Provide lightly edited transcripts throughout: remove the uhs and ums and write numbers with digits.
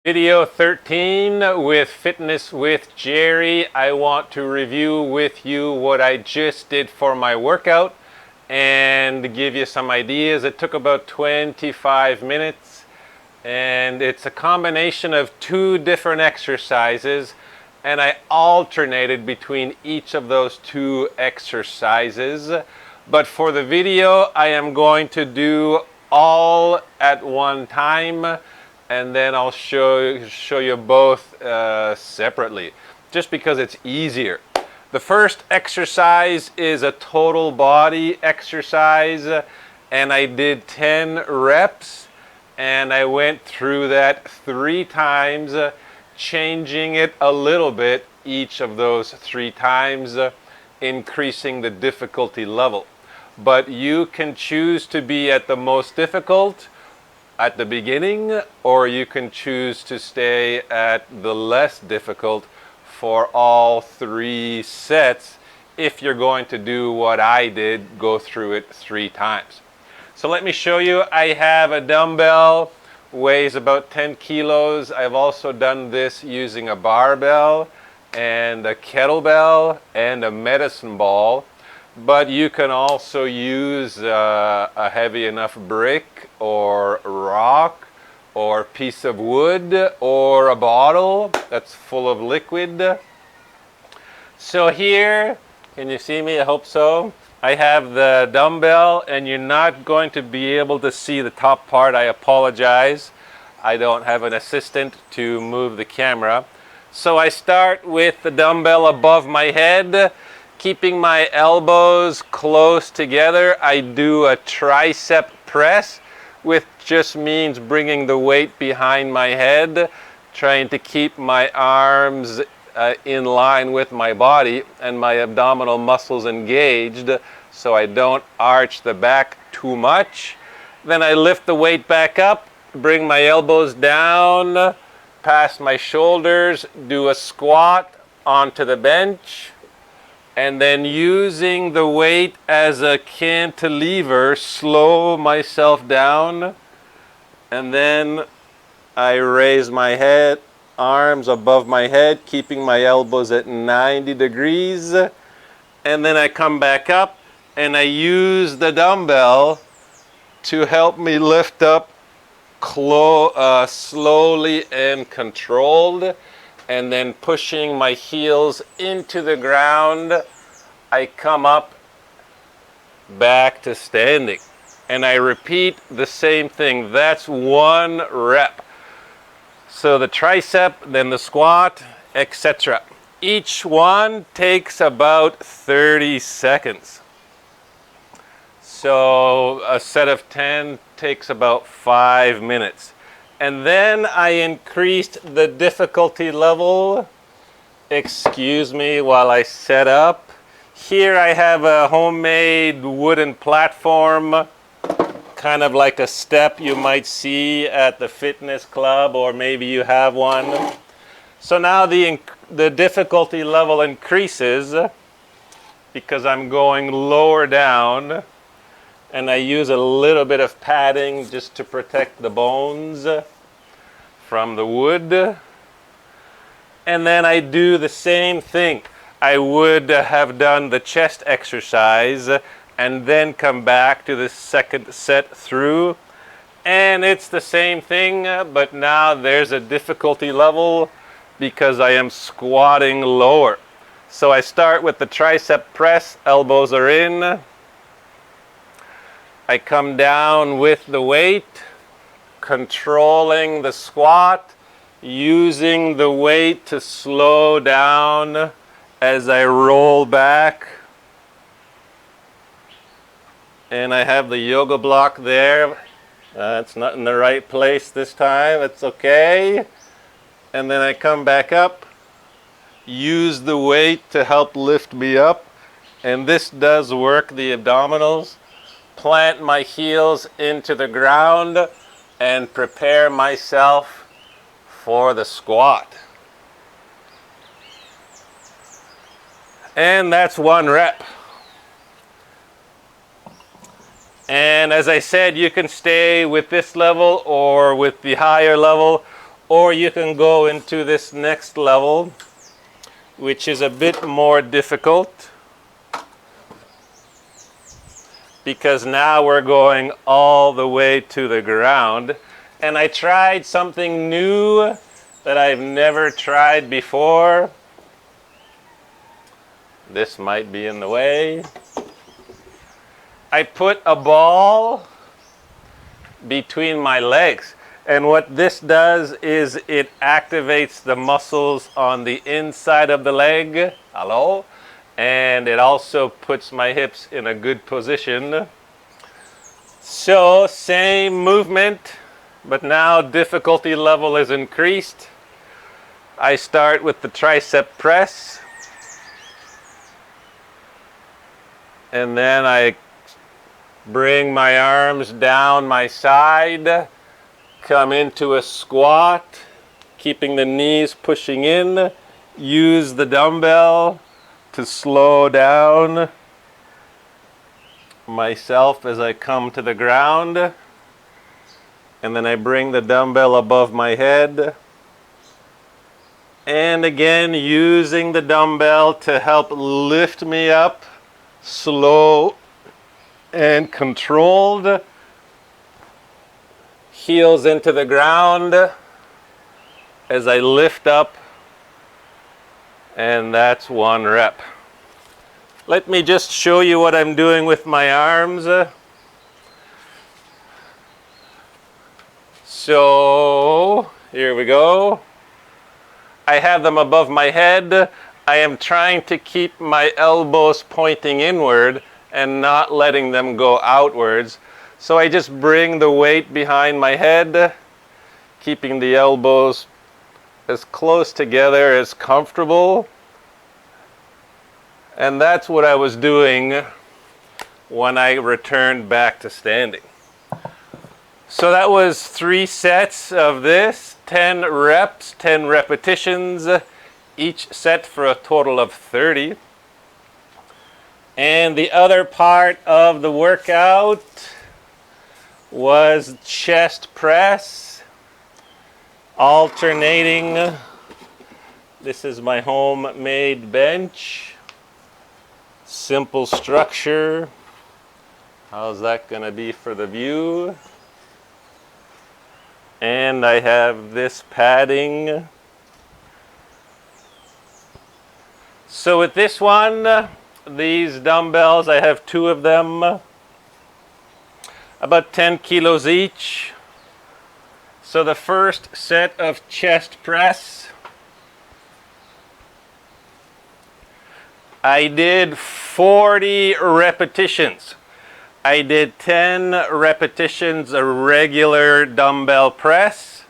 Video 13 with Fitness with Gerry. I want to review with you what I just did for my workout and give you some ideas. It took about 25 minutes and it's a combination of two different exercises, and I alternated between each of those two exercises. But for the video, I am going to do all at one time, and then I'll show you both separately, just because it's easier. The first exercise is a total body exercise, and I did 10 reps, and I went through that 3 times, changing it a little bit each of those 3 times, increasing the difficulty level. But you can choose to be at the most difficult at the beginning, or you can choose to stay at the less difficult for all 3 sets if you're going to do what I did, go through it 3 times. So let me show you. I have a dumbbell, weighs about 10 kilos. I've also done this using a barbell and a kettlebell and a medicine ball. But you can also use a heavy enough brick or rock or piece of wood or a bottle that's full of liquid. So here, can you see me? I hope so. I have the dumbbell, and you're not going to be able to see the top part. I apologize. I don't have an assistant to move the camera. So I start with the dumbbell above my head, keeping my elbows close together. I do a tricep press, which just means bringing the weight behind my head, trying to keep my arms in line with my body and my abdominal muscles engaged so I don't arch the back too much. Then I lift the weight back up, bring my elbows down past my shoulders, do a squat onto the bench, and then using the weight as a cantilever, slow myself down, and then I raise my head, arms above my head, keeping my elbows at 90 degrees, and then I come back up and I use the dumbbell to help me lift up slowly and controlled. And then pushing my heels into the ground, I come up back to standing. And I repeat the same thing. That's 1 rep. So the tricep, then the squat, etc. Each one takes about 30 seconds. So a set of 10 takes about 5 minutes. And then I increased the difficulty level. Excuse me while I set up. Here I have a homemade wooden platform, kind of like a step you might see at the fitness club, or maybe you have one. So now the difficulty level increases because I'm going lower down, and I use a little bit of padding just to protect the bones from the wood. And then I do the same thing. I would have done the chest exercise and then come back to the second set through. And it's the same thing, but now there's a difficulty level because I am squatting lower. So I start with the tricep press, elbows are in. I come down with the weight, controlling the squat, using the weight to slow down as I roll back. And I have the yoga block there. It's not in the right place this time. It's okay. And then I come back up, use the weight to help lift me up. And this does work the abdominals. Plant my heels into the ground and prepare myself for the squat. And that's 1 rep. And as I said, you can stay with this level or with the higher level, Or you can go into this next level, which is a bit more difficult, because now we're going all the way to the ground. And I tried something new that I've never tried before. This might be in the way. I put a ball between my legs. And what this does is it activates the muscles on the inside of the leg. Hello? And it also puts my hips in a good position. So, same movement, but now difficulty level is increased. I start with the tricep press. And then I bring my arms down my side, come into a squat, keeping the knees pushing in, use the dumbbell to slow down myself as I come to the ground, and then I bring the dumbbell above my head, and again using the dumbbell to help lift me up, slow and controlled. Heels into the ground as I lift up, and that's 1 rep. Let me just show you what I'm doing with my arms. So here we go. I have them above my head. I am trying to keep my elbows pointing inward and not letting them go outwards. So I just bring the weight behind my head, keeping the elbows as close together as comfortable. And that's what I was doing when I returned back to standing. So that was 3 sets of this, 10 reps, 10 repetitions, each set for a total of 30. And the other part of the workout was chest press, alternating. This is my homemade bench. Simple structure. How's that going to be for the view? And I have this padding. So with this one, these dumbbells, I have 2 of them, about 10 kilos each. So the first set of chest press, I did 40 repetitions. I did 10 repetitions a regular dumbbell press,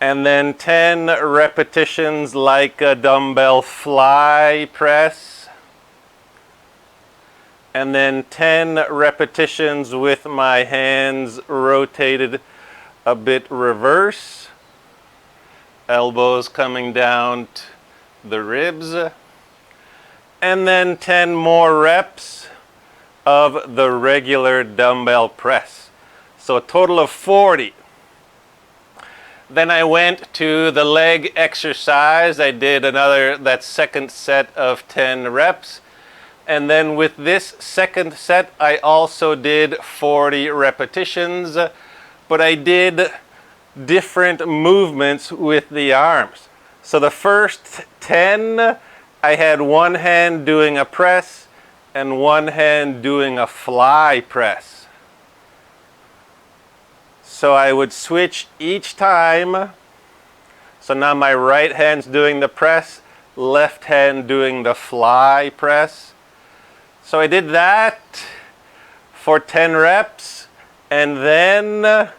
and then 10 repetitions like a dumbbell fly press, and then 10 repetitions with my hands rotated a bit reverse, elbows coming down to the ribs, and then 10 more reps of the regular dumbbell press. So a total of 40. Then I went to the leg exercise. I did that second set of 10 reps. And then with this second set, I also did 40 repetitions, but I did different movements with the arms. So the first 10, I had one hand doing a press and one hand doing a fly press. So I would switch each time. So now my right hand's doing the press, left hand doing the fly press. So I did that for 10 reps, and then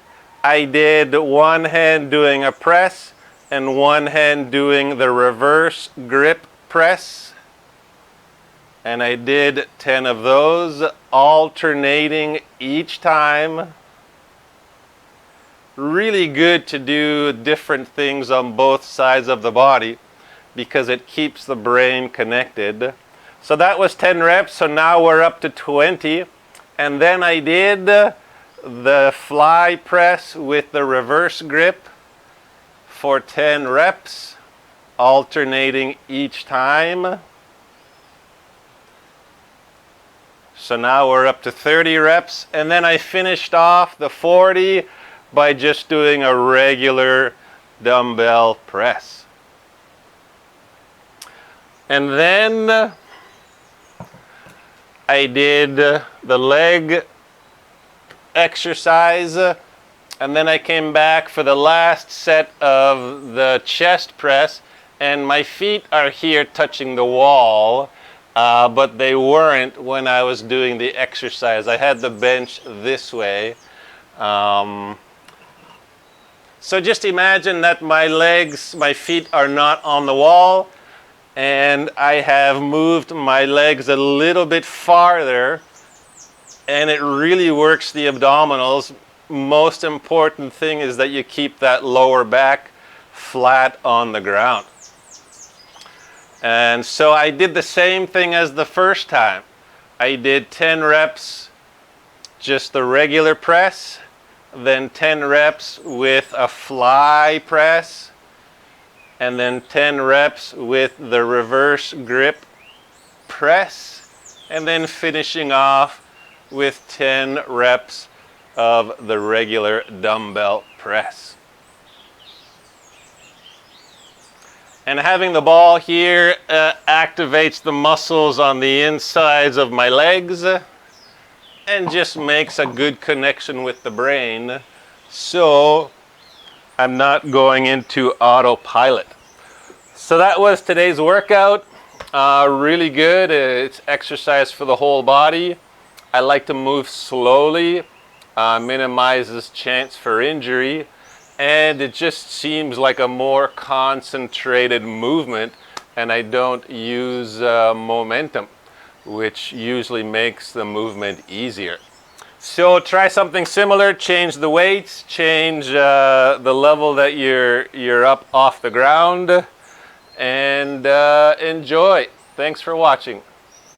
I did one hand doing a press and one hand doing the reverse grip press. And I did 10 of those, alternating each time. Really good to do different things on both sides of the body because it keeps the brain connected. So that was 10 reps, so now we're up to 20. And then I did the fly press with the reverse grip for 10 reps, alternating each time. So now we're up to 30 reps, and then I finished off the 40 by just doing a regular dumbbell press. And then I did the leg exercise, and then I came back for the last set of the chest press, and my feet are here touching the wall, but they weren't when I was doing the exercise. I had the bench this way. So just imagine that my feet are not on the wall, and I have moved my legs a little bit farther, and it really works the abdominals. Most important thing is that you keep that lower back flat on the ground. And so I did the same thing as the first time. I did 10 reps, just the regular press, then 10 reps with a fly press, and then 10 reps with the reverse grip press, and then finishing off with 10 reps of the regular dumbbell press. And having the ball here activates the muscles on the insides of my legs and just makes a good connection with the brain, so I'm not going into autopilot. So that was today's workout. Really good. It's exercise for the whole body. I like to move slowly, minimizes chance for injury, and it just seems like a more concentrated movement, and I don't use momentum, which usually makes the movement easier. So try something similar, change the weights, change the level that you're up off the ground, and enjoy. Thanks for watching.